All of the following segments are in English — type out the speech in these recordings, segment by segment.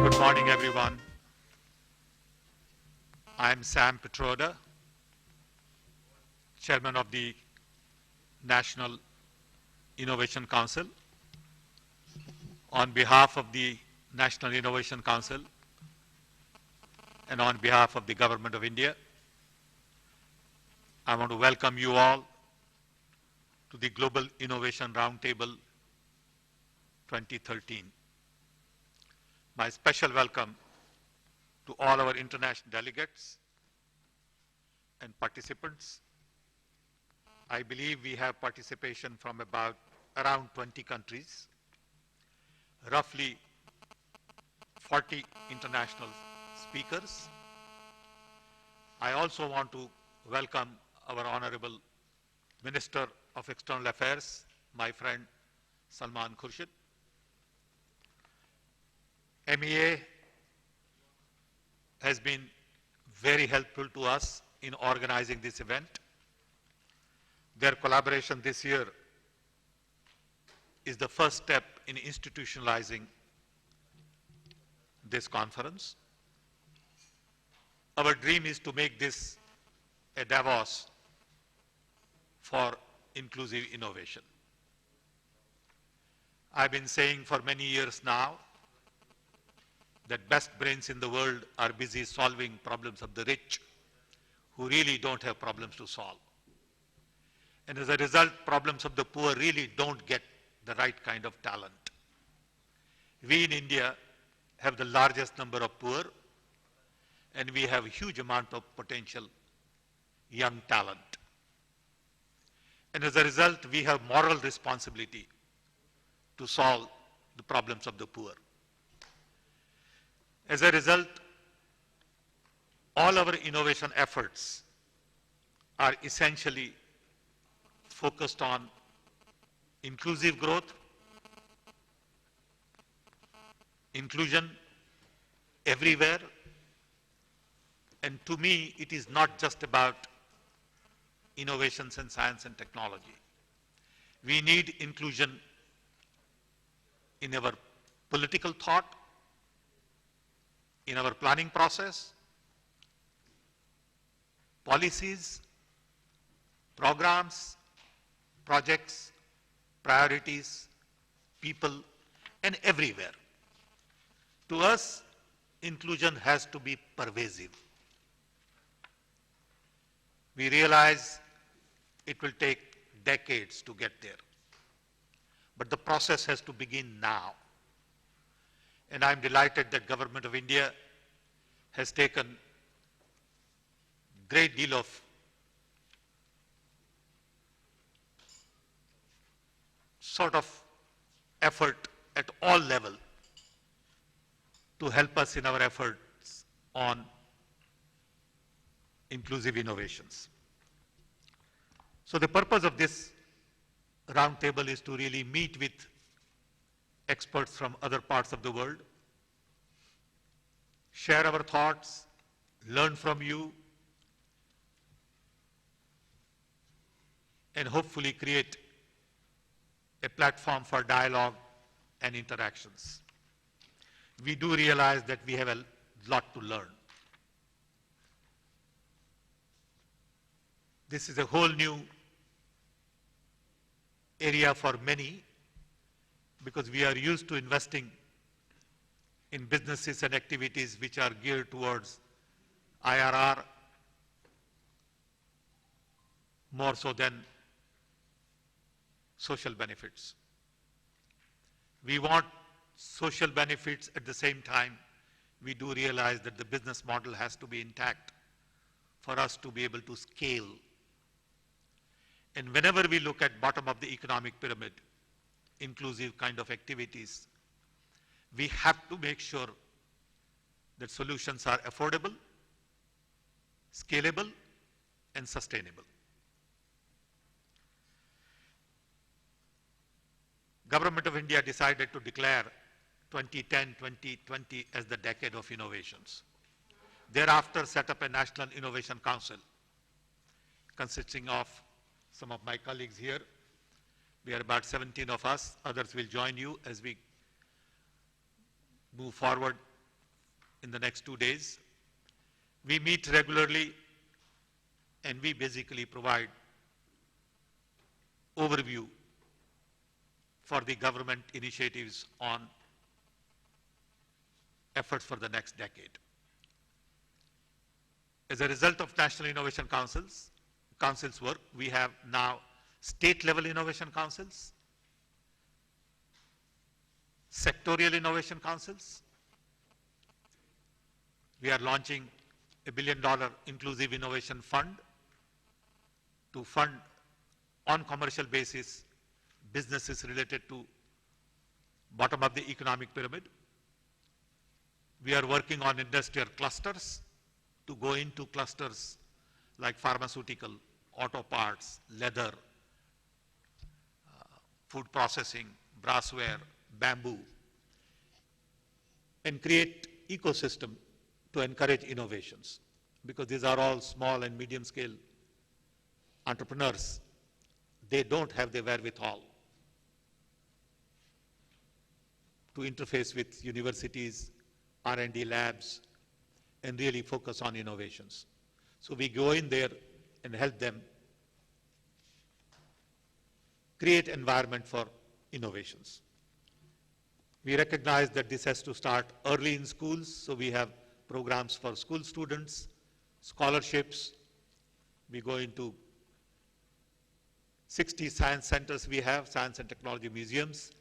Good morning, everyone. I'm Sam Petroda, Chairman of the National Innovation Council. On behalf of the National Innovation Council and on behalf of the Government of India, I want to welcome you all to the Global Innovation Roundtable 2013. My special welcome to all our international delegates and participants. I believe we have participation from around 20 countries, roughly 40 international speakers. I also want to welcome our Honorable Minister of External Affairs, my friend Salman Khurshid. MEA has been very helpful to us in organizing this event. Their collaboration this year is the first step in institutionalizing this conference. Our dream is to make this a Davos for inclusive innovation. I've been saying for many years now that best brains in the world are busy solving problems of the rich who really don't have problems to solve. And as a result, problems of the poor really don't get the right kind of talent. We in India have the largest number of poor, and we have a huge amount of potential young talent. And as a result, we have moral responsibility to solve the problems of the poor. As a result, all our innovation efforts are essentially focused on inclusive growth, inclusion everywhere, and to me, it is not just about innovations in science and technology. We need inclusion in our political thought, in our planning process, policies, programs, projects, priorities, people, and everywhere. To us, inclusion has to be pervasive. We realize it will take decades to get there, but the process has to begin now. And I'm delighted that Government of India has taken great deal of sort of effort at all level to help us in our efforts on inclusive innovations. So the purpose of this roundtable is to really meet with experts from other parts of the world, share our thoughts, learn from you, and hopefully create a platform for dialogue and interactions. We do realize that we have a lot to learn. This is a whole new area for many because we are used to investing in businesses and activities which are geared towards IRR more so than social benefits. We want social benefits. At the same time, we do realize that the business model has to be intact for us to be able to scale. And whenever we look at bottom of the economic pyramid, inclusive kind of activities, we have to make sure that solutions are affordable, scalable, and sustainable. Government of India decided to declare 2010-2020 as the decade of innovations. Thereafter set up a National Innovation Council consisting of some of my colleagues here. We are about 17 of us. Others will join you as we move forward in the next 2 days. We meet regularly and we basically provide overview for the government initiatives on efforts for the next decade. As a result of National Innovation Council's work, we have now state-level innovation councils, sectorial innovation councils. We are launching a $1 billion inclusive innovation fund to fund on commercial basis businesses related to bottom of the economic pyramid. We are working on industrial clusters to go into clusters like pharmaceutical, auto parts, leather, food processing, brassware, bamboo, and create ecosystem to encourage innovations, because these are all small and medium scale entrepreneurs. They don't have the wherewithal to interface with universities, R&D labs, and really focus on innovations. So we go in there and help them create environment for innovations. We recognize that this has to start early in schools, so we have programs for school students, scholarships. We go into 60 science centers we have, science and technology museums,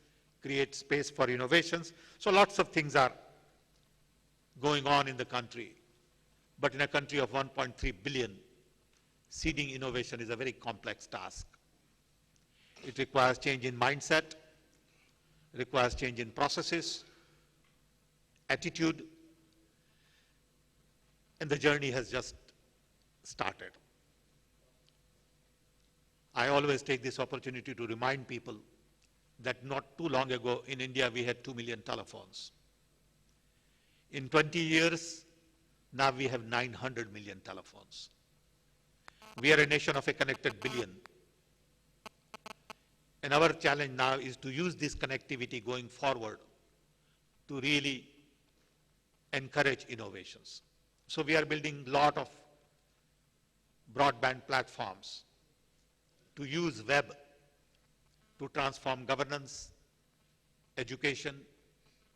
create space for innovations. So lots of things are going on in the country. But in a country of 1.3 billion, seeding innovation is a very complex task. It requires change in mindset, requires change in processes, attitude, and the journey has just started. I always take this opportunity to remind people that not too long ago in India we had 2 million telephones. In 20 years, now we have 900 million telephones. We are a nation of a connected billion. And our challenge now is to use this connectivity going forward to really encourage innovations. So we are building a lot of broadband platforms to use web to transform governance, education,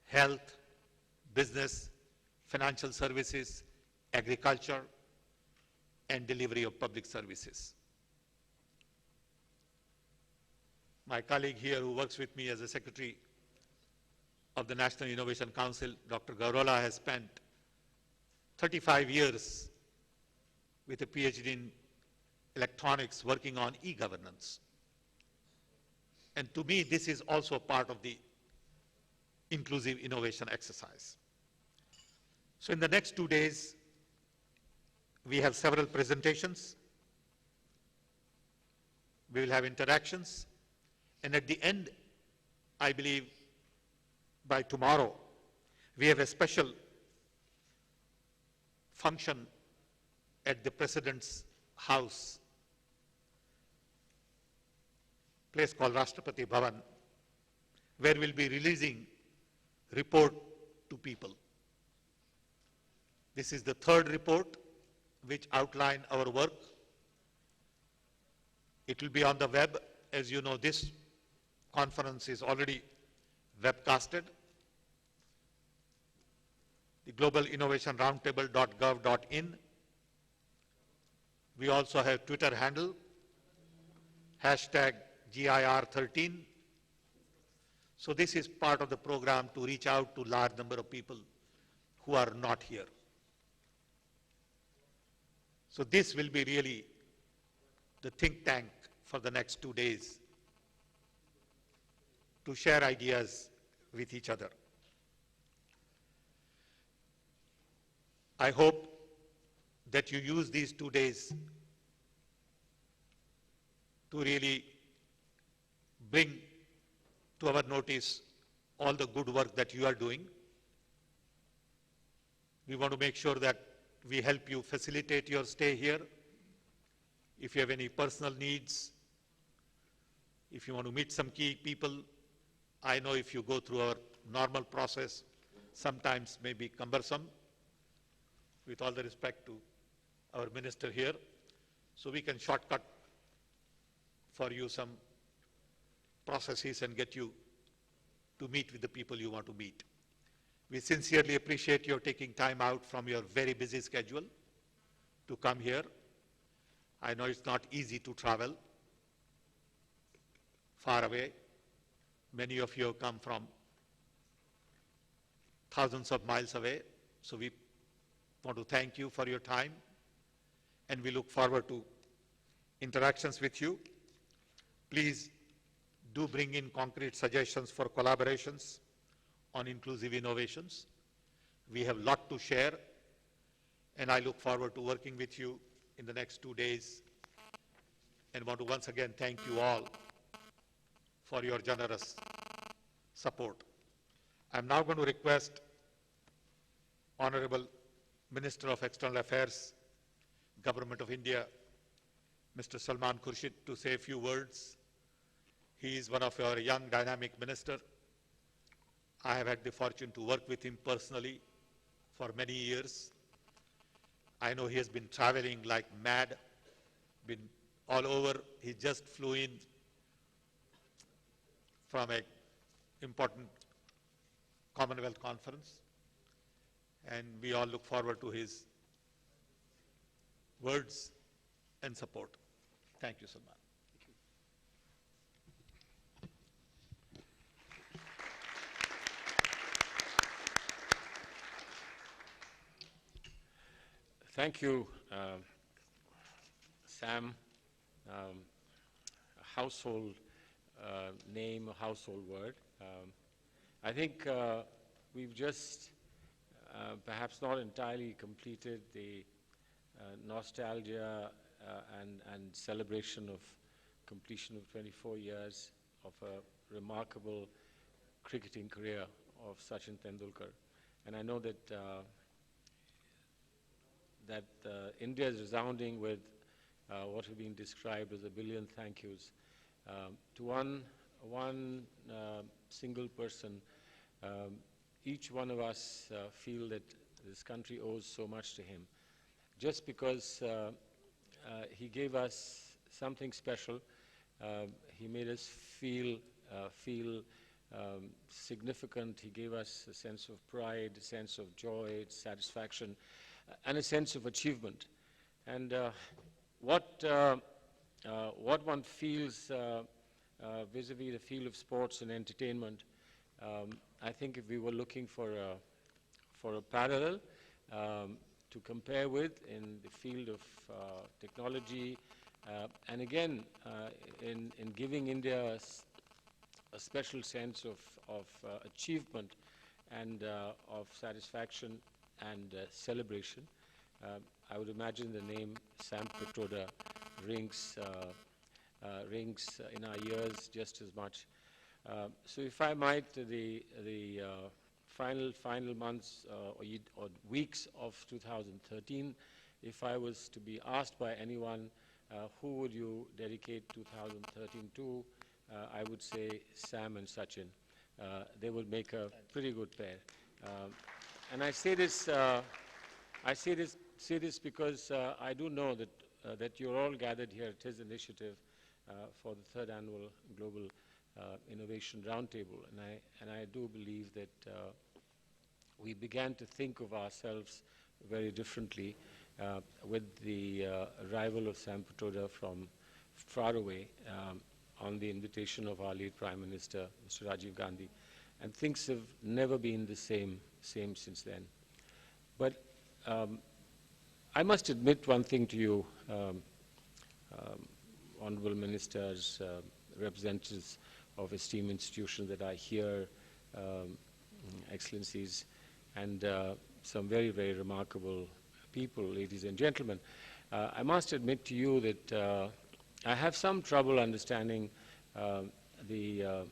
health, business, financial services, agriculture, and delivery of public services. My colleague here who works with me as a secretary of the National Innovation Council, Dr. Gaurola, has spent 35 years with a PhD in electronics working on e-governance. And to me, this is also part of the inclusive innovation exercise. So in the next 2 days, we have several presentations. We will have interactions. And at the end, I believe by tomorrow, we have a special function at the President's house, place called Rashtrapati Bhavan, where we'll be releasing report to people. This is the third report which outline our work. It will be on the web. As you know, this conference is already webcasted. The Global Innovation Roundtable.gov.in. We also have Twitter handle, hashtag GIR13. So this is part of the program to reach out to large number of people who are not here. So this will be really the think tank for the next 2 days to share ideas with each other. I hope that you use these 2 days to really bring to our notice all the good work that you are doing. We want to make sure that we help you facilitate your stay here. If you have any personal needs, if you want to meet some key people, I know if you go through our normal process, sometimes may be cumbersome. with all the respect to our minister here, so we can shortcut for you some processes and get you to meet with the people you want to meet. We sincerely appreciate your taking time out from your very busy schedule to come here. I know it's not easy to travel far away. Many of you have come from thousands of miles away, so we want to thank you for your time, and we look forward to interactions with you. Please do bring in concrete suggestions for collaborations on inclusive innovations. We have a lot to share, and I look forward to working with you in the next 2 days, and want to once again thank you all for your generous support. I'm now going to request Honorable Minister of External Affairs, Government of India, Mr. Salman Khurshid, to say a few words. He is one of our young, dynamic minister. I have had the fortune to work with him personally for many years. I know he has been traveling like mad, been all over. He just flew in from an important Commonwealth conference, and we all look forward to his words and support. Thank you, Salman. Thank you, Sam. A household name, a household word. I think we've just perhaps not entirely completed the nostalgia and celebration of completion of 24 years of a remarkable cricketing career of Sachin Tendulkar. And I know that India is resounding with what have been described as a billion thank yous to one single person. Each one of us feel that this country owes so much to him, just because he gave us something special. He made us feel significant. He gave us a sense of pride, a sense of joy, satisfaction, and a sense of achievement. And what one feels vis-a-vis the field of sports and entertainment, I think if we were looking for a parallel to compare with in the field of technology, and again in giving India a special sense of achievement and of satisfaction and celebration, I would imagine the name Sam Pitroda rings in our ears just as much. So if I might, the final months or weeks of 2013, if I was to be asked by anyone, who would you dedicate 2013 to, I would say Sam and Sachin. They would make a pretty good pair. And I say this because I do know that you're all gathered here at his initiative for the 3rd annual Global Innovation Roundtable, and I do believe that we began to think of ourselves very differently with the arrival of Sam Pitroda from far away on the invitation of our late Prime Minister, Mr. Rajiv Gandhi, and things have never been the same since then. But I must admit one thing to you, honorable ministers, representatives of esteemed institutions that are here, excellencies, and some very, very remarkable people, ladies and gentlemen. I must admit to you that I have some trouble understanding the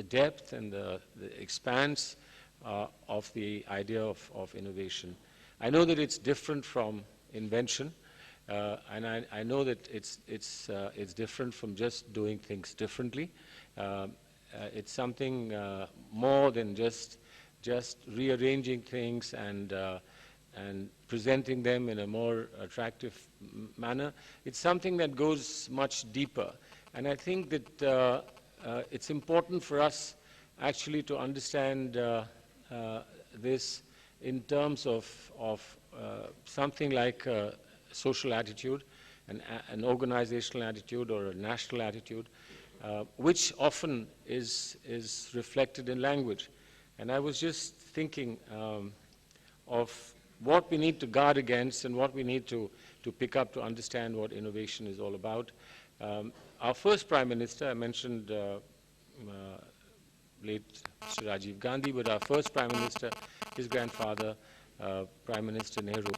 depth and the expanse of the idea of innovation. I know that it's different from invention, and I know that it's different from just doing things differently. It's something more than just rearranging things and and presenting them in a more attractive manner. It's something that goes much deeper. And I think that it's important for us actually to understand this in terms of something like a social attitude, an organizational attitude or a national attitude, which often is reflected in language. And I was just thinking of what we need to guard against and what we need to pick up to understand what innovation is all about. Our first Prime Minister, I mentioned late Mr. Rajiv Gandhi, but our first Prime Minister, his grandfather, Prime Minister Nehru,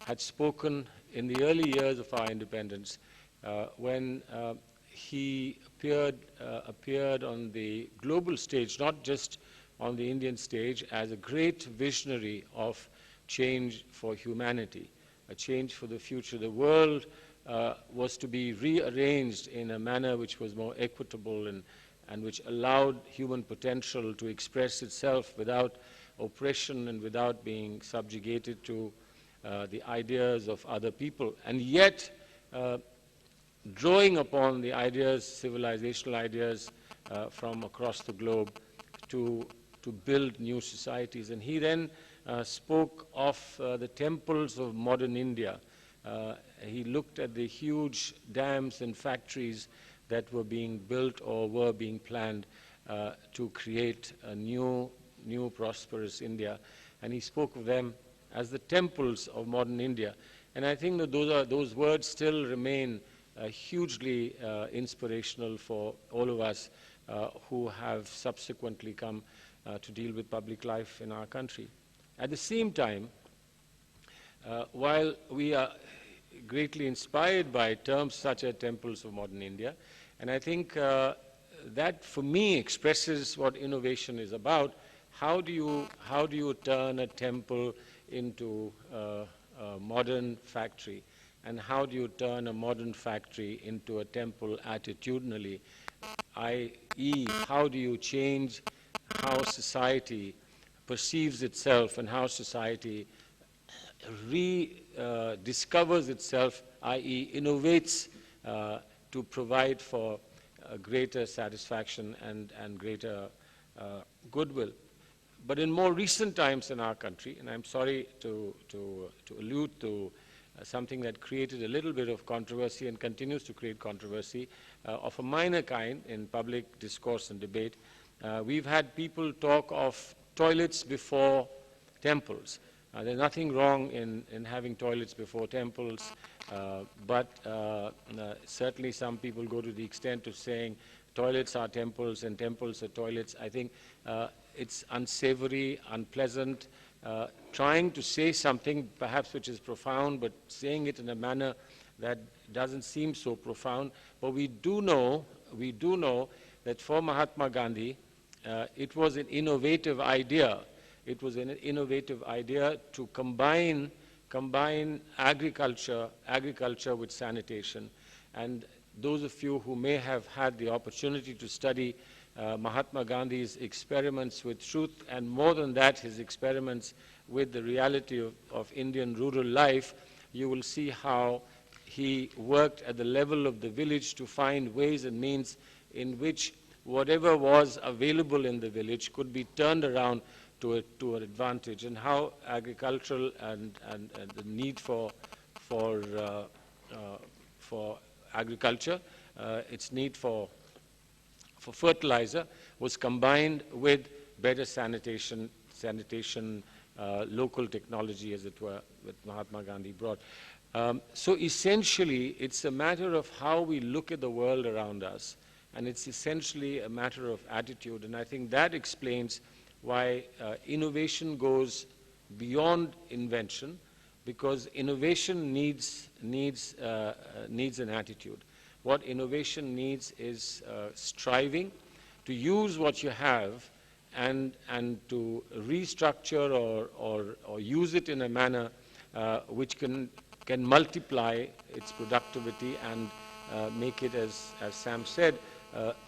had spoken in the early years of our independence when he appeared on the global stage, not just on the Indian stage, as a great visionary of change for humanity, a change for the future. The world was to be rearranged in a manner which was more equitable and which allowed human potential to express itself without oppression and without being subjugated to the ideas of other people. And yet, drawing upon the ideas, civilizational ideas from across the globe to build new societies. And he then spoke of the temples of modern India. He looked at the huge dams and factories that were being built or were being planned to create a new prosperous India. And he spoke of them as the temples of modern India. And I think that those words still remain hugely inspirational for all of us who have subsequently come to deal with public life in our country. At the same time, while we are greatly inspired by terms such as temples of modern India, and I think that for me expresses what innovation is about. How do you turn a temple into a modern factory? And how do you turn a modern factory into a temple attitudinally? i.e., how do you change how society perceives itself and how society rediscovers itself, i.e., innovates to provide for greater satisfaction and greater goodwill. But in more recent times in our country, and I'm sorry to allude to something that created a little bit of controversy and continues to create controversy of a minor kind in public discourse and debate, we've had people talk of toilets before temples. There's nothing wrong in having toilets before temples, but certainly some people go to the extent of saying toilets are temples and temples are toilets. I think it's unsavory, unpleasant, trying to say something perhaps which is profound, but saying it in a manner that doesn't seem so profound. But we do know that for Mahatma Gandhi, it was an innovative idea. It was an innovative idea to combine agriculture with sanitation. And those of you who may have had the opportunity to study Mahatma Gandhi's experiments with truth, and more than that, his experiments with the reality of Indian rural life, you will see how he worked at the level of the village to find ways and means in which whatever was available in the village could be turned around to an advantage, and how agricultural and the need for agriculture, its need for fertilizer was combined with better sanitation, local technology, as it were, that Mahatma Gandhi brought. So essentially, it's a matter of how we look at the world around us, and it's essentially a matter of attitude. And I think that explains why innovation goes beyond invention, because innovation needs an attitude. What innovation needs is striving to use what you have and to restructure or use it in a manner which can multiply its productivity and make it, as Sam said,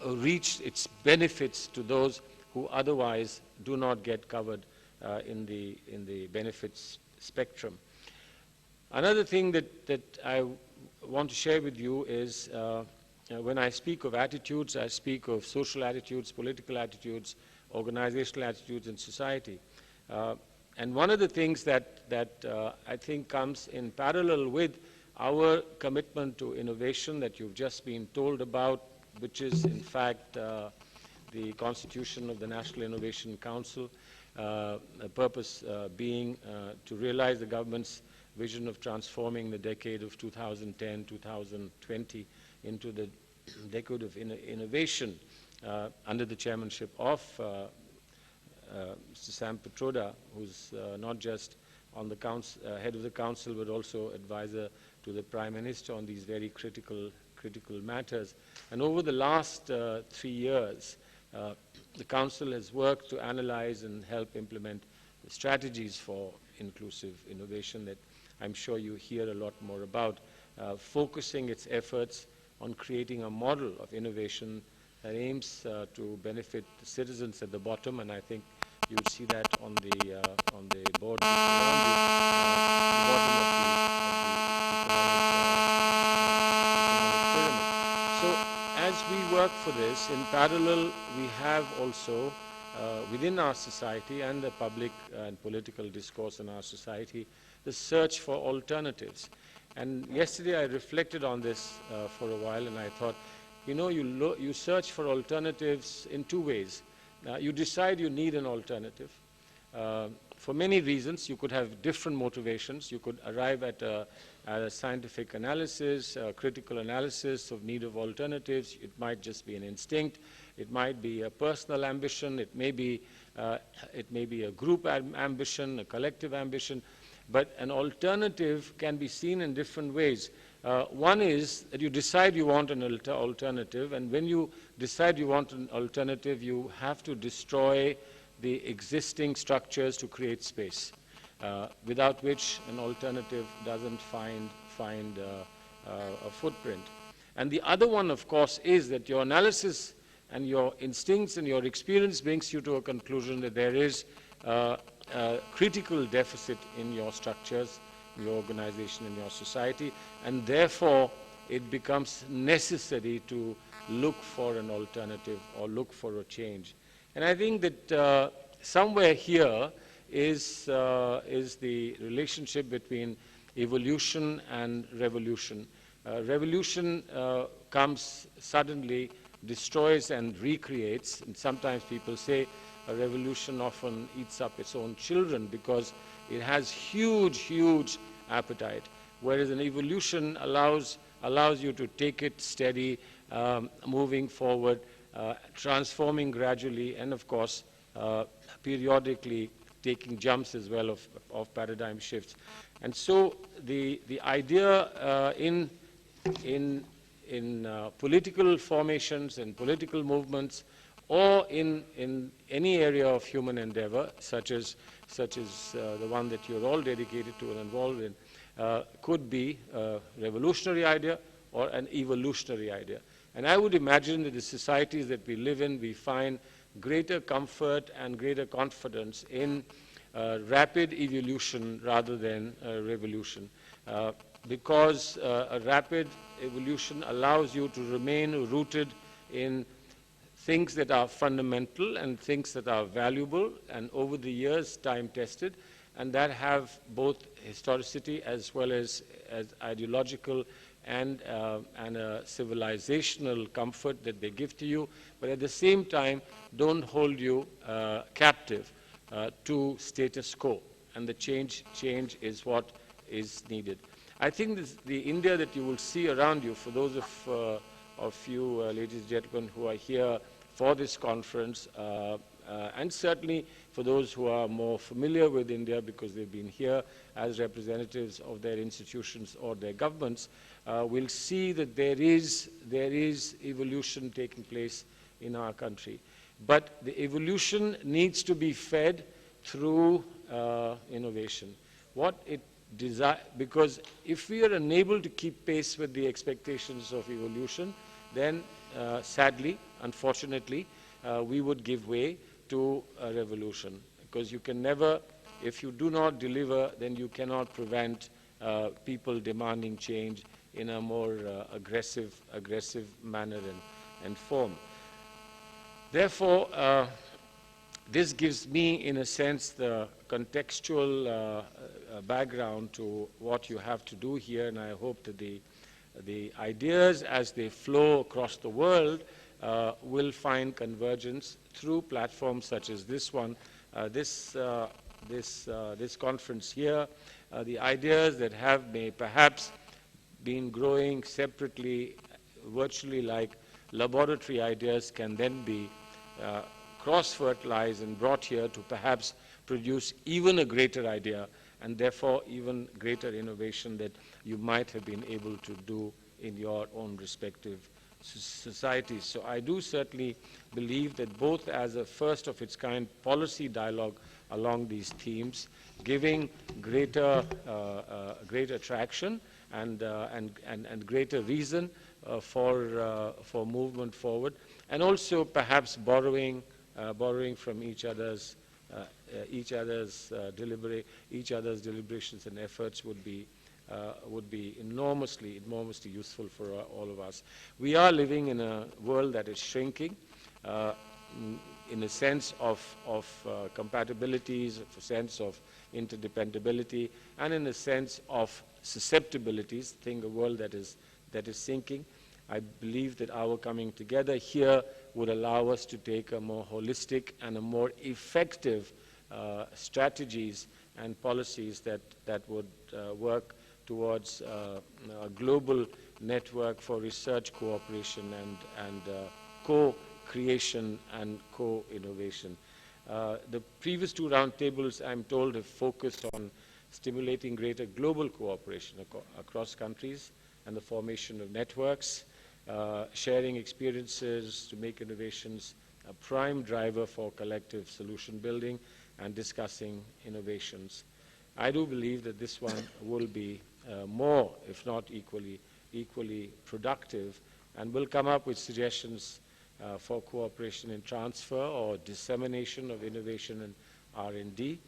reach its benefits to those who otherwise do not get covered in the benefits spectrum. Another thing that I want to share with you is when I speak of attitudes, I speak of social attitudes, political attitudes, organizational attitudes in society. And one of the things that I think comes in parallel with our commitment to innovation that you've just been told about, which is in fact the constitution of the National Innovation Council, the purpose being to realize the government's vision of transforming the decade of 2010-2020 into the decade of innovation under the chairmanship of Mr. Sam Petroda, who's not just on the council, head of the council, but also advisor to the Prime Minister on these very critical matters. And over the last 3 years, the council has worked to analyze and help implement the strategies for inclusive innovation that I'm sure you hear a lot more about, focusing its efforts on creating a model of innovation that aims to benefit the citizens at the bottom, and I think you would see that on the board around you, the bottom of the economic pyramid. So as we work for this, in parallel, we have also within our society and the public and political discourse in our society, the search for alternatives. And yesterday I reflected on this for a while, and I thought, you know, you search for alternatives in 2 ways. You decide you need an alternative. For many reasons, you could have different motivations. You could arrive at a scientific analysis, a critical analysis of need of alternatives. It might just be an instinct. It might be a personal ambition. It may be a group ambition, a collective ambition. But an alternative can be seen in different ways. One is that you decide you want an alternative, and when you decide you want an alternative, you have to destroy the existing structures to create space, without which an alternative doesn't find a footprint. And the other one, of course, is that your analysis and your instincts and your experience brings you to a conclusion that there is a critical deficit in your structures, in your organization, in your society, and therefore it becomes necessary to look for an alternative or look for a change. And I think that somewhere here is the relationship between evolution and revolution. Revolution comes suddenly, destroys and recreates, and sometimes people say a revolution often eats up its own children because it has huge appetite, whereas an evolution allows you to take it steady, moving forward, transforming gradually, and of course periodically taking jumps as well of paradigm shifts. And so the idea in political formations and political movements, or in any area of human endeavor, such as the one that you're all dedicated to and involved in, could be a revolutionary idea or an evolutionary idea. And I would imagine that the societies that we live in, we find greater comfort and greater confidence in rapid evolution rather than revolution, because a rapid evolution allows you to remain rooted in things that are fundamental and things that are valuable and over the years time tested, and that have both historicity as well as ideological and a civilizational comfort that they give to you, but at the same time don't hold you captive to status quo, and the change is what is needed. I think the India that you will see around you, for those of you ladies and gentlemen who are here for this conference, and certainly for those who are more familiar with India because they've been here as representatives of their institutions or their governments, will see that there is evolution taking place in our country. But the evolution needs to be fed through innovation. Because if we are unable to keep pace with the expectations of evolution, then sadly, unfortunately, we would give way to a revolution, because you can never If you do not deliver, then you cannot prevent people demanding change in a more aggressive manner and form. Therefore, this gives me, in a sense, the contextual background to what you have to do here, and I hope that the ideas as they flow across the world will find convergence through platforms such as this one, this conference here. The ideas that have perhaps been growing separately, virtually like laboratory ideas, can then be cross-fertilized and brought here to perhaps produce even a greater idea, and therefore even greater innovation that you might have been able to do in your own respective societies. So I do certainly believe that both as a first of its kind policy dialogue along these themes, giving greater traction and greater reason for movement forward, and also perhaps borrowing from each other's deliberations and efforts would be enormously useful for all of us. We are living in a world that is shrinking in a sense of compatibilities, a sense of interdependability, and in a sense of susceptibilities, a world that is sinking. I believe that our coming together here would allow us to take a more holistic and a more effective strategies and policies that would work towards a global network for research cooperation and co-creation and co-innovation. The previous two roundtables, I'm told, have focused on stimulating greater global cooperation across countries and the formation of networks, sharing experiences to make innovations a prime driver for collective solution building, and discussing innovations. I do believe that this one will be more, if not equally productive, and will come up with suggestions for cooperation in transfer or dissemination of innovation and R&D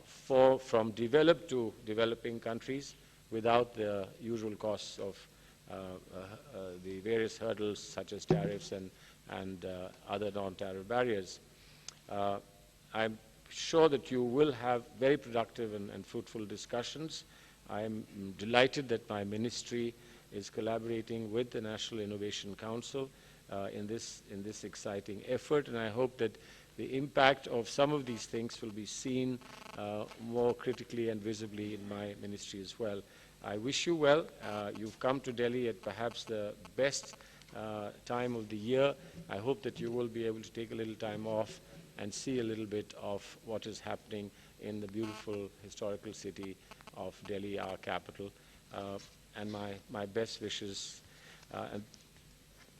from developed to developing countries without the usual costs of the various hurdles such as tariffs and other non-tariff barriers. I'm sure that you will have very productive and fruitful discussions. I'm delighted that my ministry is collaborating with the National Innovation Council in this exciting effort, and I hope that the impact of some of these things will be seen more critically and visibly in my ministry as well. I wish you well. You've come to Delhi at perhaps the best time of the year. I hope that you will be able to take a little time off and see a little bit of what is happening in the beautiful historical city of Delhi, our capital. And my best wishes. And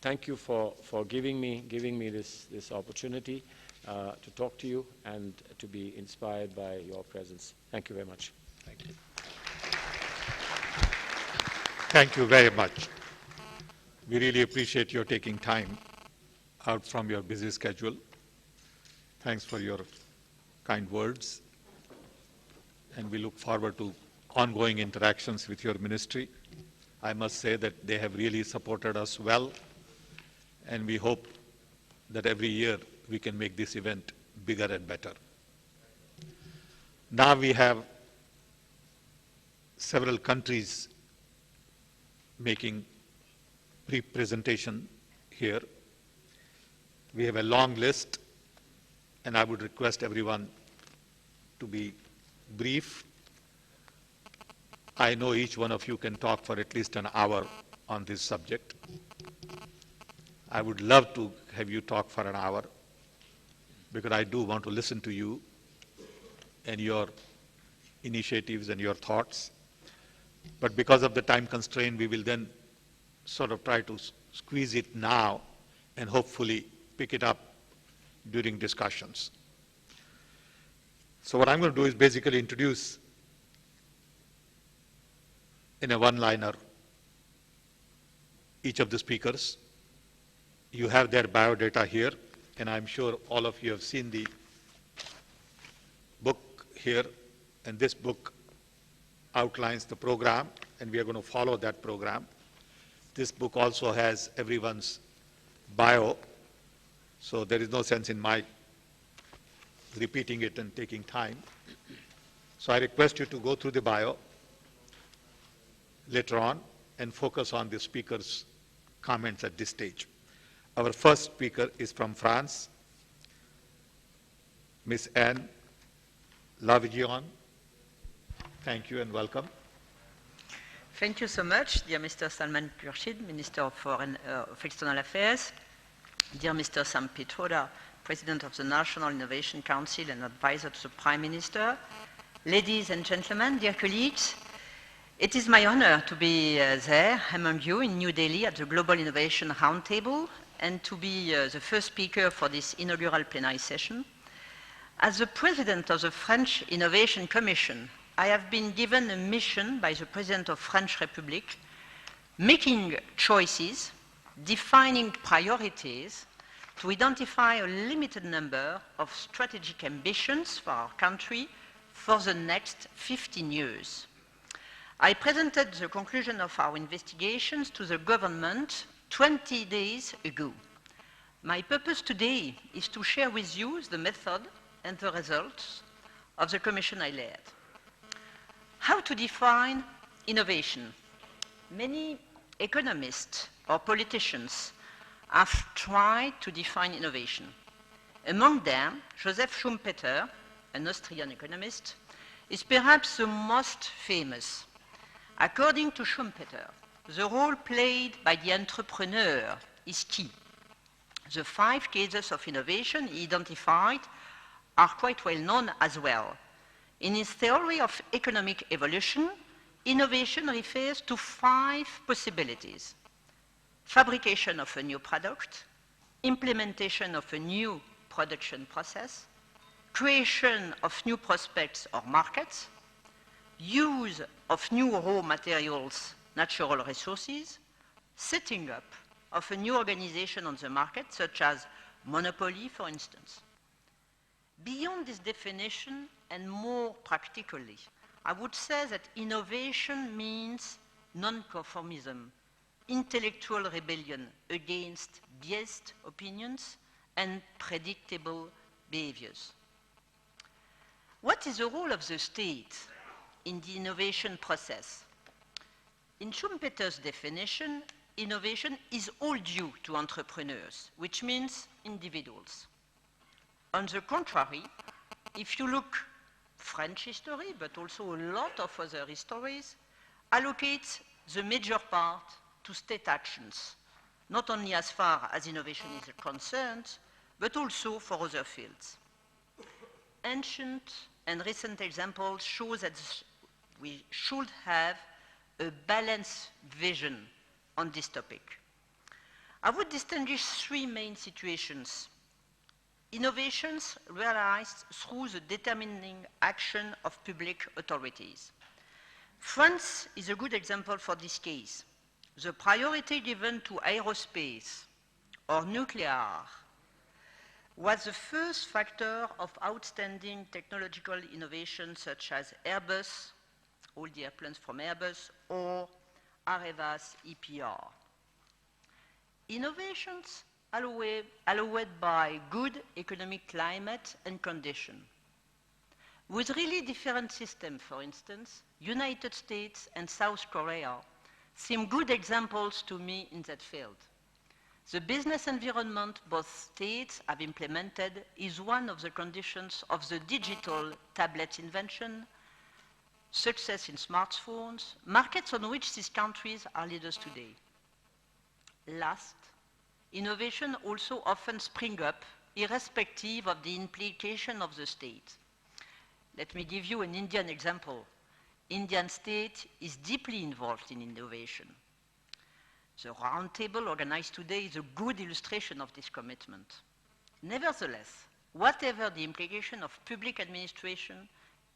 thank you for giving me this opportunity to talk to you and to be inspired by your presence. Thank you very much. Thank you. Thank you very much. We really appreciate your taking time out from your busy schedule. Thanks for your kind words. And we look forward to ongoing interactions with your ministry. I must say that they have really supported us well, and we hope that every year we can make this event bigger and better. Now we have several countries making pre-presentation here. We have a long list, and I would request everyone to be brief. I know each one of you can talk for at least an hour on this subject. I would love to have you talk for an hour, because I do want to listen to you and your initiatives and your thoughts. But because of the time constraint, we will then sort of try to squeeze it now and hopefully pick it up during discussions. So what I'm going to do is basically introduce in a one-liner each of the speakers. You have their biodata here, and I'm sure all of you have seen the book here, and this book outlines the program, and we are going to follow that program. This book also has everyone's bio, so there is no sense in my repeating it and taking time. So I request you to go through the bio later on and focus on the speaker's comments at this stage. Our first speaker is from France, Ms. Anne Lavigion. Thank you and welcome. Thank you so much, dear Mr. Salman Khurshid, Minister of External Affairs, dear Mr. Sam Pitroda, President of the National Innovation Council and advisor to the Prime Minister, ladies and gentlemen, dear colleagues, it is my honor to be there among you in New Delhi at the Global Innovation Roundtable and to be the first speaker for this inaugural plenary session. As the President of the French Innovation Commission, I have been given a mission by the President of French Republic, making choices, defining priorities, to identify a limited number of strategic ambitions for our country for the next 15 years. I presented the conclusion of our investigations to the government 20 days ago. My purpose today is to share with you the method and the results of the commission I led. How to define innovation? Many economists or politicians have tried to define innovation. Among them, Joseph Schumpeter, an Austrian economist, is perhaps the most famous. According to Schumpeter, the role played by the entrepreneur is key. The 5 cases of innovation he identified are quite well known as well. In his theory of economic evolution, innovation refers to 5 possibilities: fabrication of a new product, implementation of a new production process, creation of new prospects or markets, use of new raw materials, natural resources, setting up of a new organization on the market, such as monopoly, for instance. Beyond this definition, and more practically, I would say that innovation means non-conformism, intellectual rebellion against biased opinions and predictable behaviors. What is the role of the state in the innovation process? In Schumpeter's definition, innovation is all due to entrepreneurs, which means individuals. On the contrary, if you look French history, but also a lot of other histories, allocate the major part to state actions, not only as far as innovation is concerned, but also for other fields. Ancient and recent examples show that we should have a balanced vision on this topic. I would distinguish 3 main situations. Innovations realized through the determining action of public authorities. France is a good example for this case. The priority given to aerospace or nuclear was the first factor of outstanding technological innovation, such as Airbus, all the airplanes from Airbus, or Areva's EPR. Innovations allowed by good economic climate and condition. With really different systems, for instance, United States and South Korea seem good examples to me in that field. The business environment both states have implemented is one of the conditions of the digital tablet invention, success in smartphones, markets on which these countries are leaders today. Last, innovation also often spring up irrespective of the implication of the state. Let me give you an Indian example. Indian state is deeply involved in innovation. The Roundtable organized today is a good illustration of this commitment. Nevertheless, whatever the implication of public administration,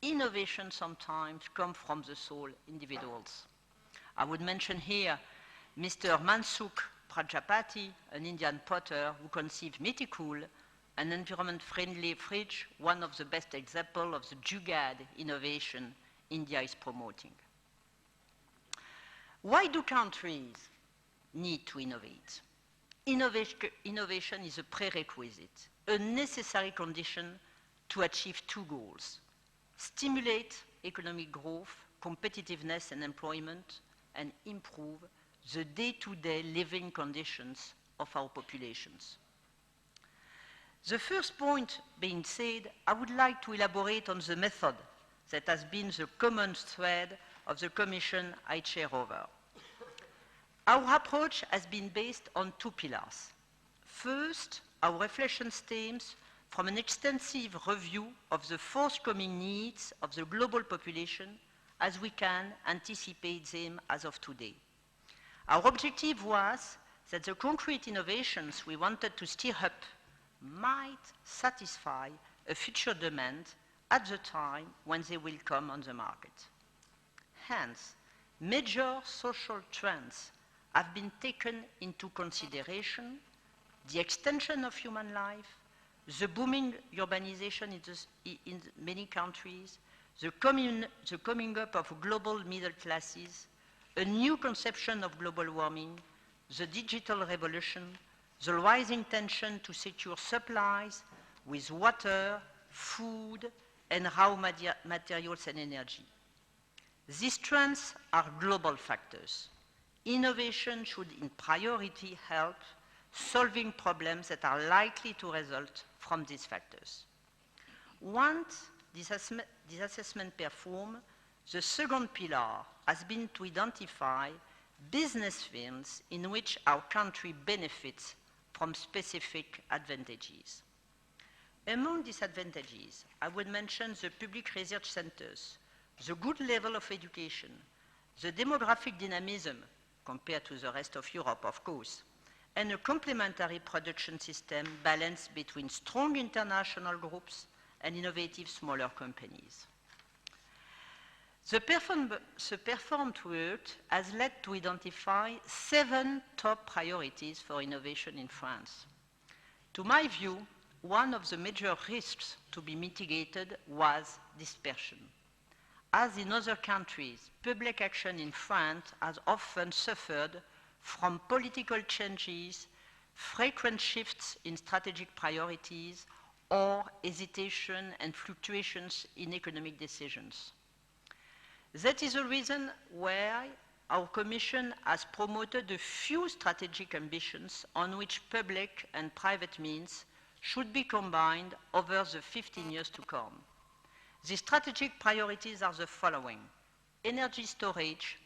innovation sometimes comes from the sole individuals. I would mention here Mr. Mansukh Prajapati, an Indian potter who conceived Metikul an environment-friendly fridge, one of the best examples of the Jugaad innovation India is promoting. Why do countries need to innovate? Innovation is a prerequisite, a necessary condition to achieve two goals: stimulate economic growth, competitiveness and employment, and improve the day-to-day living conditions of our populations. The first point being said, I would like to elaborate on the method that has been the common thread of the Commission I chair over. Our approach has been based on two pillars. First, our reflection stems from an extensive review of the forthcoming needs of the global population as we can anticipate them as of today. Our objective was that the concrete innovations we wanted to steer up might satisfy a future demand at the time when they will come on the market. Hence, major social trends have been taken into consideration: the extension of human life, the booming urbanization in many countries, the coming up of global middle classes, a new conception of global warming, the digital revolution, the rising tension to secure supplies with water, food, and raw materials and energy. These trends are global factors. Innovation should in priority help solving problems that are likely to result from these factors. Once this assessment performed, the second pillar has been to identify business fields in which our country benefits from specific advantages. Among these advantages, I would mention the public research centers, the good level of education, the demographic dynamism compared to the rest of Europe, of course, and a complementary production system balanced between strong international groups and innovative smaller companies. The performed work has led to identify 7 top priorities for innovation in France. To my view, one of the major risks to be mitigated was dispersion. As in other countries, public action in France has often suffered from political changes, frequent shifts in strategic priorities, or hesitation and fluctuations in economic decisions. That is the reason why our Commission has promoted a few strategic ambitions on which public and private means should be combined over the 15 years to come. The strategic priorities are the following: energy storage,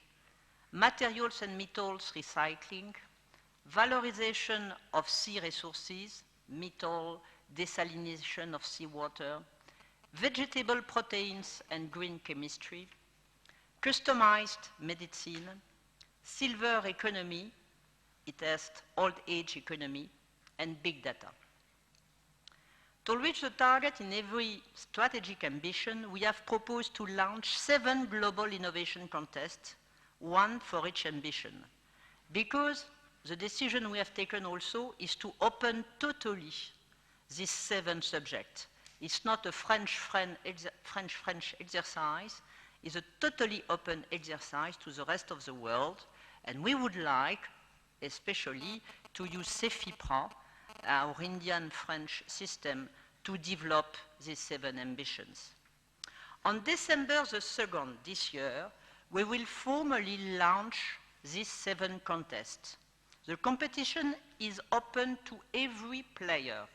materials and metals recycling, valorization of sea resources, metal, desalination of seawater, vegetable proteins and green chemistry, customized medicine, silver economy, it has old age economy, and big data. To reach the target in every strategic ambition, we have proposed to launch 7 global innovation contests, one for each ambition, because the decision we have taken also is to open totally these 7 subjects. It's not a French exercise, it's a totally open exercise to the rest of the world, and we would like, especially, to use CEFIPRA, our Indian-French system, to develop these 7 ambitions. On December the 2nd this year, we will formally launch these 7 contests. The competition is open to every player,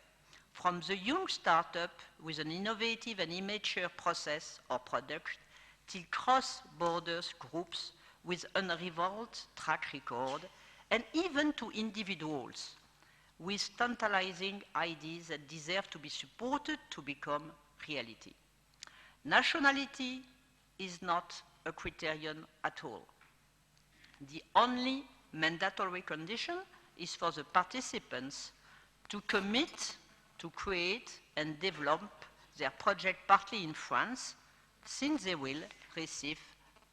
from the young startup with an innovative and immature process or product, till cross-borders groups with unrivaled track record, and even to individuals with tantalizing ideas that deserve to be supported to become reality. Nationality is not a criterion at all. The only mandatory condition is for the participants to commit to create and develop their project partly in France, since they will receive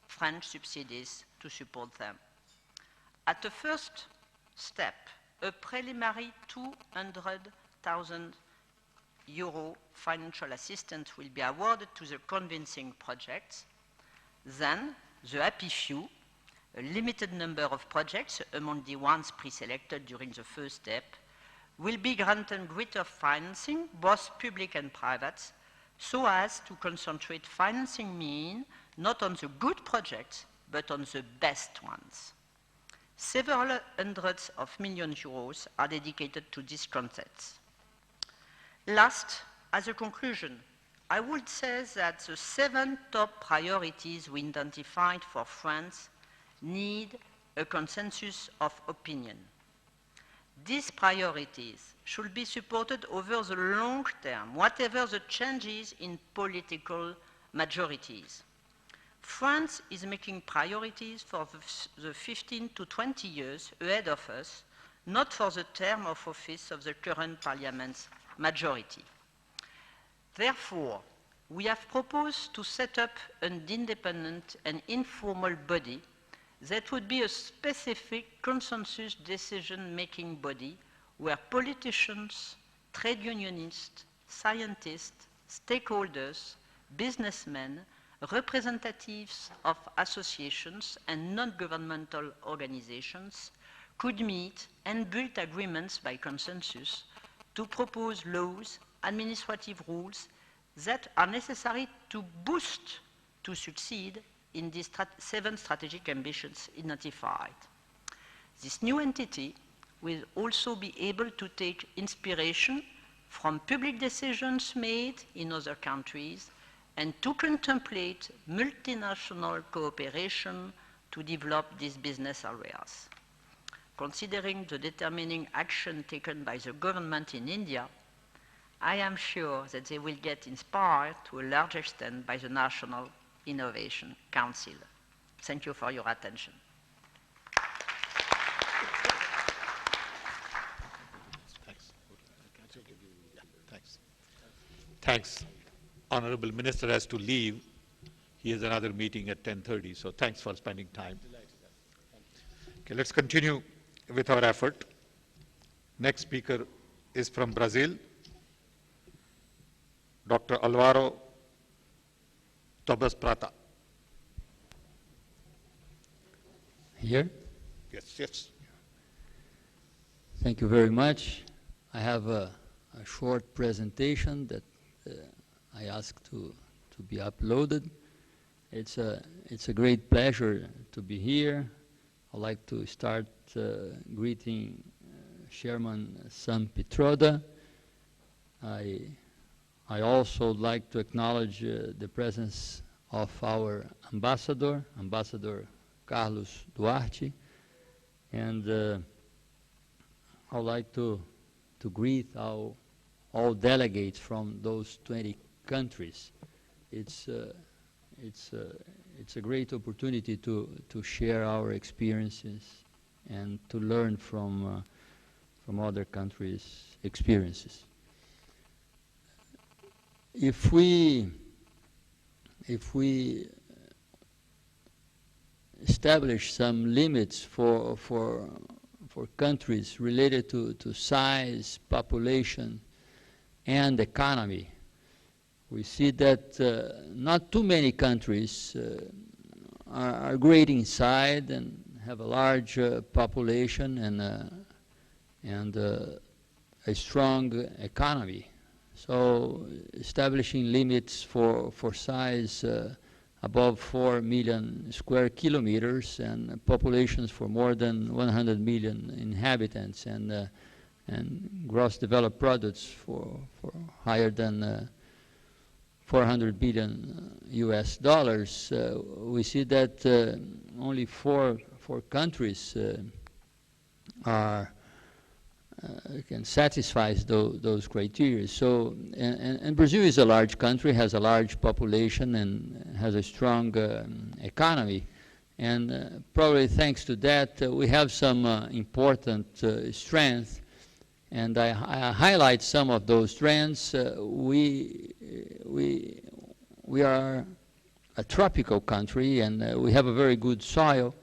French subsidies to support them. At the first step, a preliminary 200,000 euro financial assistance will be awarded to the convincing projects. Then, the happy few, a limited number of projects among the ones pre-selected during the first step, will be granted greater financing, both public and private, so as to concentrate financing means not on the good projects, but on the best ones. Several hundreds of millions euros are dedicated to these concepts. Last, as a conclusion, I would say that the 7 top priorities we identified for France need a consensus of opinion. These priorities should be supported over the long term, whatever the changes in political majorities. France is making priorities for the 15 to 20 years ahead of us, not for the term of office of the current parliament's majority. Therefore, we have proposed to set up an independent and informal body that would be a specific consensus decision-making body where politicians, trade unionists, scientists, stakeholders, businessmen, representatives of associations and non-governmental organizations could meet and build agreements by consensus to propose laws, administrative rules that are necessary to boost, to succeed in these 7 strategic ambitions identified. This new entity will also be able to take inspiration from public decisions made in other countries and to contemplate multinational cooperation to develop these business areas. Considering the determining action taken by the government in India, I am sure that they will get inspired to a large extent by the National Innovation Council. Thank you for your attention. Thanks. Honorable Minister has to leave. He has another meeting at 10:30, so thanks for spending time. Okay, let's continue with our effort. Next speaker is from Brazil, Dr. Alvaro Tobas Prata. Here? Yes, yes. Thank you very much. I have a short presentation that I asked to be uploaded. It's a great pleasure to be here. I'd like to start greeting Chairman Sam Pitroda. I also would like to acknowledge the presence of our ambassador, Ambassador Carlos Duarte, and I would like to greet all delegates from those 20 countries. It's a great opportunity to share our experiences and to learn from other countries' experiences. If we establish some limits for countries related to size, population, and economy, we see that not too many countries are great inside and have a large population and a strong economy. So establishing limits for size above 4 million square kilometers and populations for more than 100 million inhabitants and gross developed products for higher than 400 billion US dollars, we see that only four countries can satisfy those criteria. So, and Brazil is a large country, has a large population, and has a strong economy. And probably thanks to that, we have some important strengths. And I highlight some of those strengths. We are a tropical country, and we have a very good soil.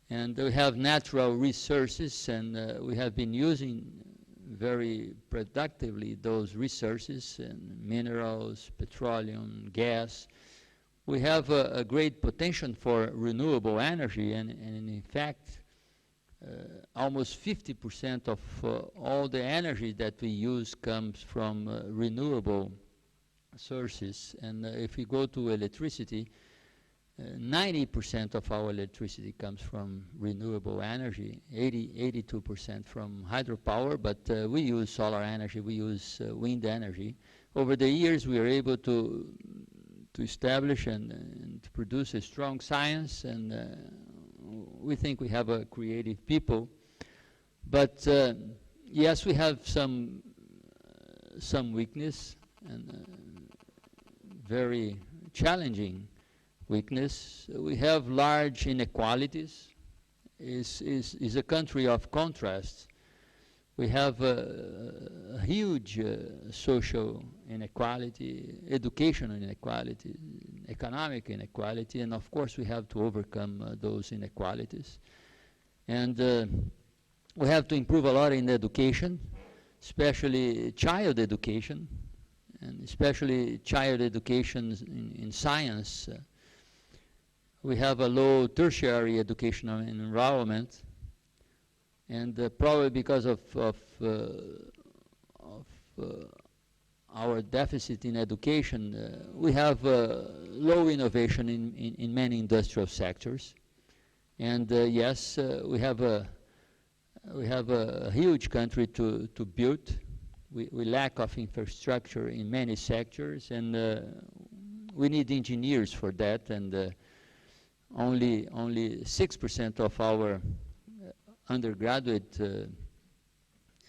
And we have natural resources, and we have been using very productively those resources and minerals, petroleum, gas. We have a great potential for renewable energy, and in fact, almost 50% of all the energy that we use comes from renewable sources. And if we go to electricity, 90% of our electricity comes from renewable energy, 82% from hydropower, but we use solar energy, we use wind energy. Over the years, we are able to establish and to produce a strong science, and we think we have a creative people. But yes, we have some weakness, and very challenging weakness. We have large inequalities. Is a country of contrasts. We have a huge social inequality, educational inequality, economic inequality, and of course we have to overcome those inequalities. And we have to improve a lot in education, especially child education, and especially child education in science. We have a low tertiary educational enrollment, and probably because of our deficit in education, we have low innovation in many industrial sectors. And yes, we have a huge country to build. We lack of infrastructure in many sectors, and we need engineers for that. And only 6% of our undergraduate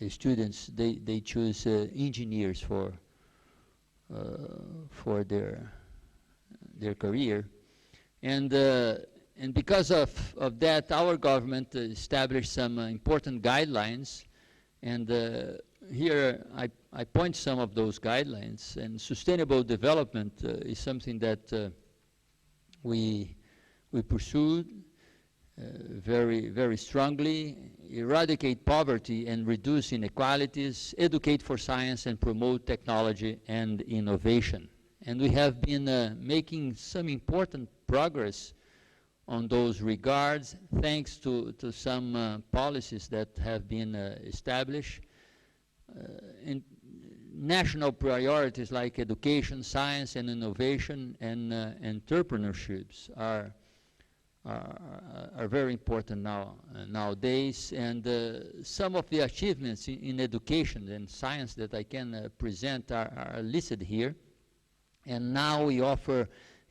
students they choose engineers for their career, and because of that, our government established some important guidelines, and here I point some of those guidelines. And sustainable development is something that we pursued very strongly. Eradicate poverty and reduce inequalities, educate for science, and promote technology and innovation. And we have been making some important progress on those regards, thanks to some policies that have been established. In national priorities like education, science, and innovation, and entrepreneurships are very important nowadays, and some of the achievements in education and science that I can present are listed here. And now we offer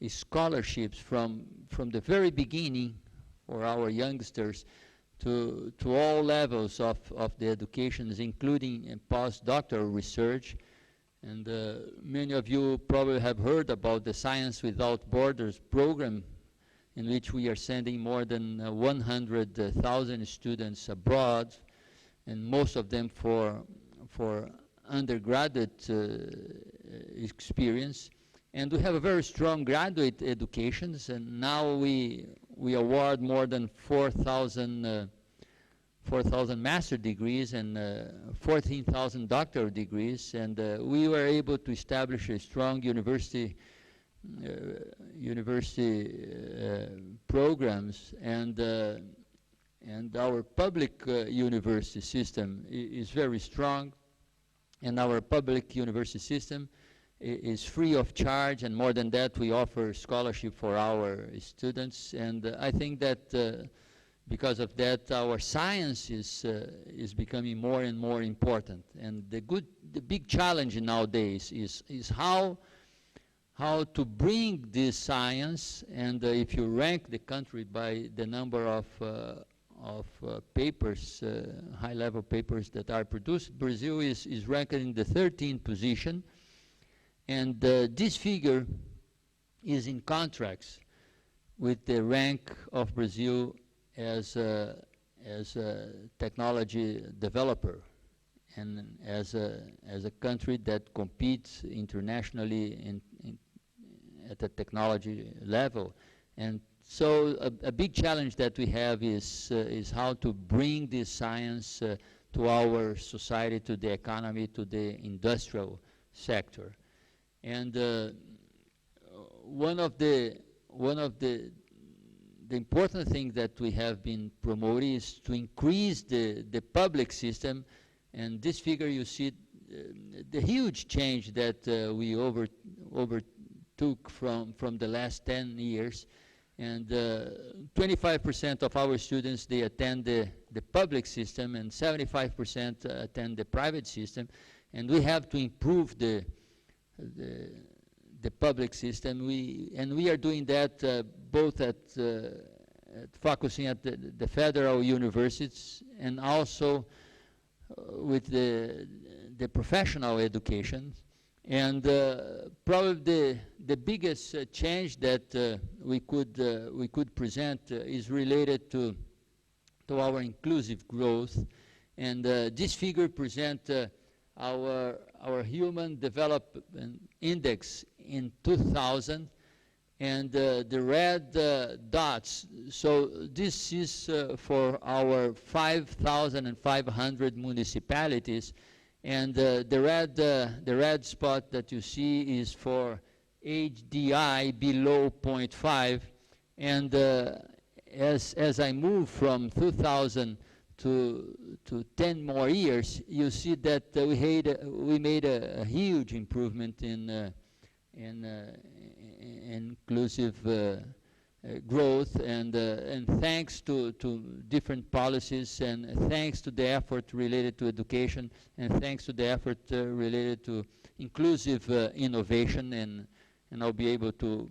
scholarships from the very beginning for our youngsters to all levels of the educations, including postdoctoral research. And many of you probably have heard about the Science Without Borders program, in which we are sending more than 100,000 students abroad, and most of them for undergraduate experience. And we have a very strong graduate educations, and now we award more than 4,000 master degrees and 14,000 doctoral degrees, and we were able to establish a strong university programs, and our public university system is very strong, and our public university system is free of charge, and more than that, we offer scholarship for our students. And I think that because of that, our science is becoming more and more important. And the big challenge nowadays is how to bring this science, and if you rank the country by the number of papers, high-level papers that are produced, Brazil is ranked in the 13th position, and this figure is in contrast with the rank of Brazil as a technology developer, and as a country that competes internationally at the technology level. And so a big challenge that we have is how to bring this science to our society, to the economy, to the industrial sector. And one of the important things that we have been promoting is to increase the public system. And this figure, you see the huge change that we overtook from the last 10 years. And 25% of our students, they attend the public system, and 75% attend the private system. And we have to improve the public system. We are doing that both at focusing at the federal universities and also with the professional education. And probably the biggest change that we could present is related to our inclusive growth. And this figure presents our Human Development Index in 2000, and the red dots. So this is for our 5,500 municipalities, and the red spot that you see is for HDI below 0.5. And as I move from 2000 to 10 more years, you see that we made a huge improvement in inclusive growth, and thanks to different policies, and thanks to the effort related to education, and thanks to the effort related to inclusive innovation, and I'll be able to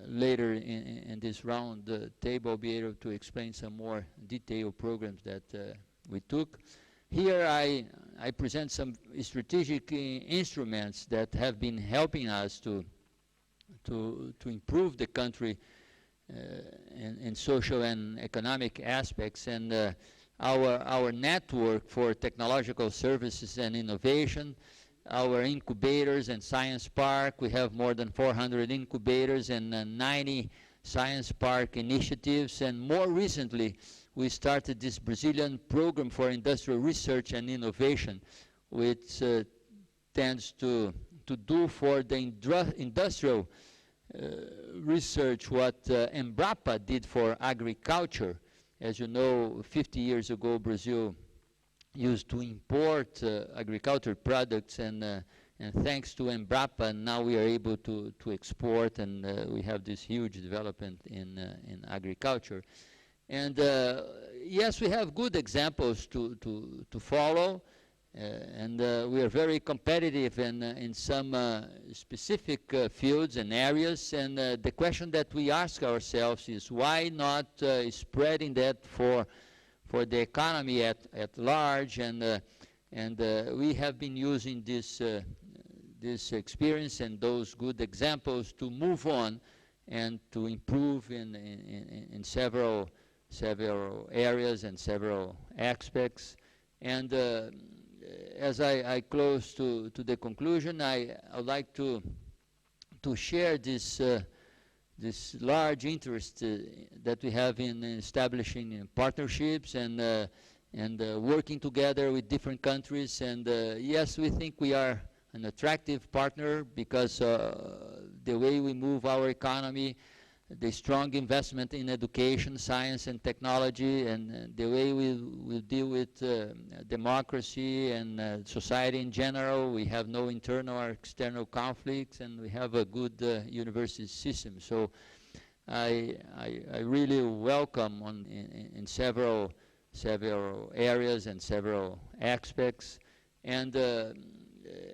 later in this round table, I'll be able to explain some more detailed programs that we took. Here I present some strategic instruments that have been helping us to improve the country in social and economic aspects, and our network for technological services and innovation, our incubators and science park. We have more than 400 incubators and 90 science park initiatives, and more recently we started this Brazilian program for industrial research and innovation, which tends to do for the industrial research what Embrapa did for agriculture. As you know, 50 years ago, Brazil used to import agricultural products, and thanks to Embrapa, now we are able to export, and we have this huge development in agriculture. And yes, we have good examples to follow, and we are very competitive in some specific fields and areas. And the question that we ask ourselves is, why not spreading that for the economy at large? And we have been using this experience and those good examples to move on and to improve in several areas and several aspects. And as I close to the conclusion, I would like to share this large interest that we have in establishing partnerships and working together with different countries. And yes, we think we are an attractive partner because the way we move our economy, the strong investment in education, science, and technology, and the way we deal with democracy and society in general. We have no internal or external conflicts, and we have a good university system. So I really welcome in several areas and several aspects. And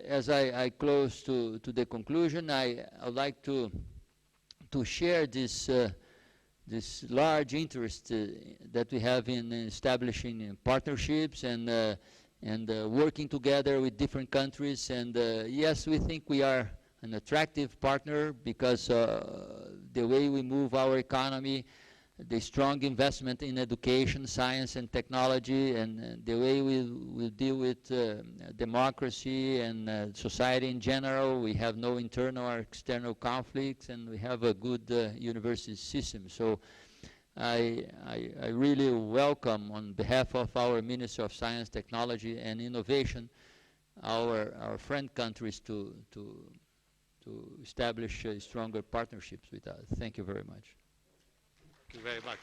as I close to the conclusion, I would like to share this large interest that we have in establishing partnerships and working together with different countries. And yes, we think we are an attractive partner because the way we move our economy, the strong investment in education, science, and technology, and the way we deal with democracy and society in general. We have no internal or external conflicts, and we have a good university system. So I really welcome, on behalf of our Minister of Science, Technology, and Innovation, our friend countries to establish stronger partnerships with us. Thank you very much. Thank you very much.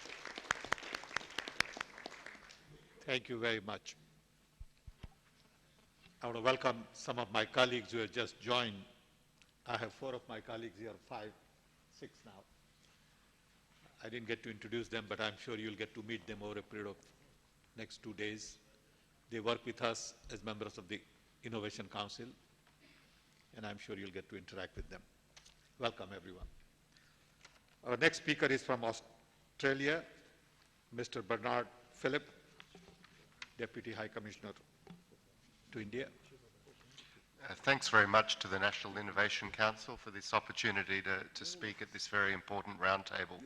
Thank you very much. I want to welcome some of my colleagues who have just joined. I have 4 of my colleagues here, 5, 6 now. I didn't get to introduce them, but I'm sure you'll get to meet them over a period of next 2 days. They work with us as members of the Innovation Council, and I'm sure you'll get to interact with them. Welcome, everyone. Our next speaker is from Australia, Mr. Bernard Phillip, Deputy High Commissioner to India. Thanks very much to the National Innovation Council for this opportunity to speak at this very important roundtable.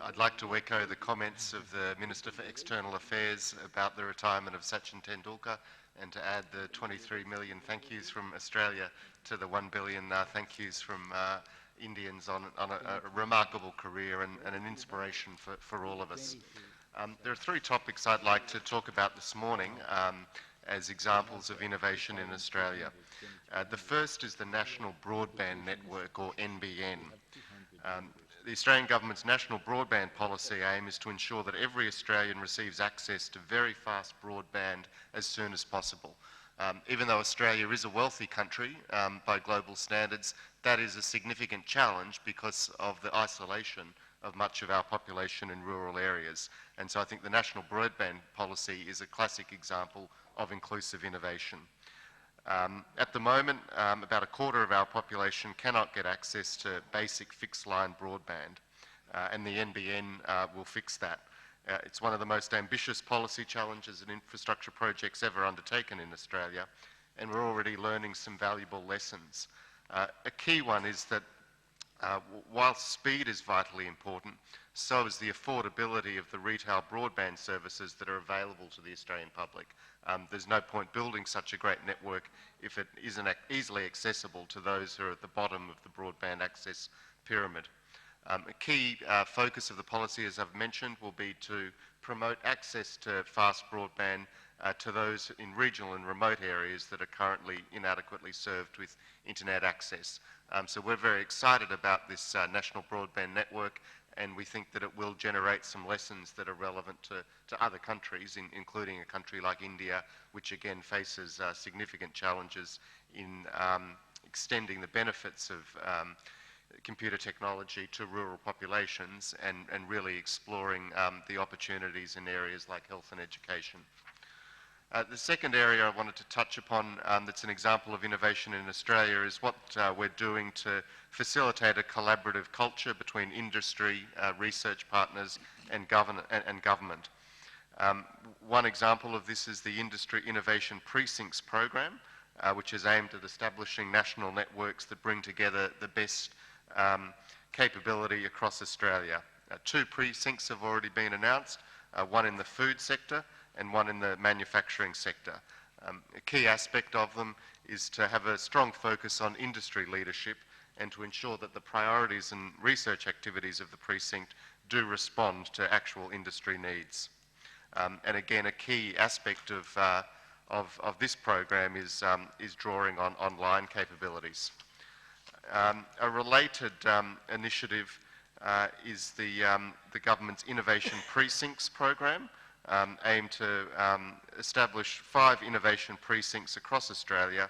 I'd like to echo the comments of the Minister for External Affairs about the retirement of Sachin Tendulkar, and to add the 23 million thank yous from Australia to the 1 billion thank yous from Indians on a remarkable career and an inspiration for all of us. There are 3 topics I'd like to talk about this morning as examples of innovation in Australia. The first is the National Broadband Network, or NBN. The Australian Government's National Broadband Policy aim is to ensure that every Australian receives access to very fast broadband as soon as possible. Even though Australia is a wealthy country by global standards, that is a significant challenge because of the isolation of much of our population in rural areas. And so I think the National Broadband Policy is a classic example of inclusive innovation. At the moment, about a quarter of our population cannot get access to basic fixed line broadband, and the NBN will fix that. It's one of the most ambitious policy challenges and infrastructure projects ever undertaken in Australia, and we're already learning some valuable lessons. A key one is that while speed is vitally important, so is the affordability of the retail broadband services that are available to the Australian public. There's no point building such a great network if it isn't easily accessible to those who are at the bottom of the broadband access pyramid. A key focus of the policy, as I've mentioned, will be to promote access to fast broadband to those in regional and remote areas that are currently inadequately served with internet access. So we're very excited about this National Broadband Network, and we think that it will generate some lessons that are relevant to other countries, including a country like India, which again faces significant challenges in extending the benefits of computer technology to rural populations and really exploring the opportunities in areas like health and education. The second area I wanted to touch upon that's an example of innovation in Australia is what we're doing to facilitate a collaborative culture between industry, research partners and government. One example of this is the Industry Innovation Precincts program, which is aimed at establishing national networks that bring together the best capability across Australia. 2 precincts have already been announced, one in the food sector and one in the manufacturing sector. A key aspect of them is to have a strong focus on industry leadership and to ensure that the priorities and research activities of the precinct do respond to actual industry needs. And again, a key aspect of this program is drawing on online capabilities. A related initiative is the government's Innovation Precincts program, aimed to establish 5 innovation precincts across Australia,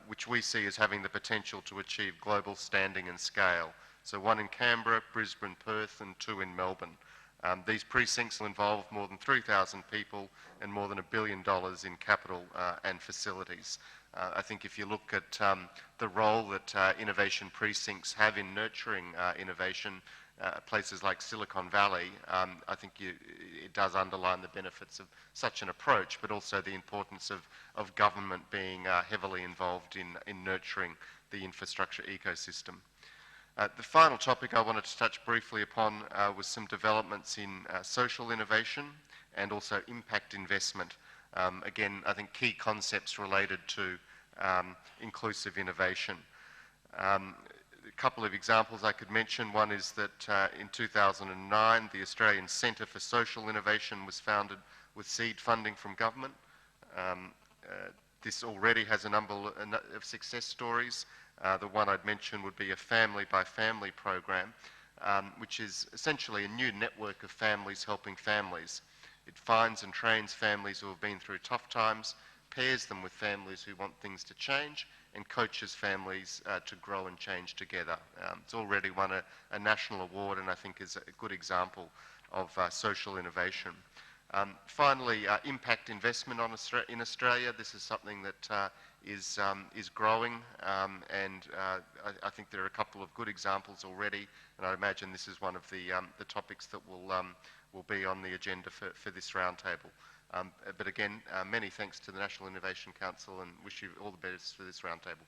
which we see as having the potential to achieve global standing and scale. So 1 in Canberra, Brisbane, Perth, and 2 in Melbourne. These precincts will involve more than 3,000 people and more than $1 billion in capital and facilities. I think if you look at the role that innovation precincts have in nurturing innovation, places like Silicon Valley, I think it does underline the benefits of such an approach, but also the importance of government being heavily involved in nurturing the infrastructure ecosystem. The final topic I wanted to touch briefly upon was some developments in social innovation and also impact investment. Again, I think key concepts related to inclusive innovation. a couple of examples I could mention. One is that in 2009, the Australian Centre for Social Innovation was founded with seed funding from government. This already has a number of success stories. The one I'd mention would be a family-by-family program, which is essentially a new network of families helping families. It finds and trains families who have been through tough times, pairs them with families who want things to change, and coaches families to grow and change together. It's already won a national award, and I think is a good example of social innovation. Finally, impact investment in Australia. This is something that is growing, and I think there are a couple of good examples already, and I imagine this is one of the topics that will be on the agenda for this roundtable. But again, many thanks to the National Innovation Council, and wish you all the best for this roundtable.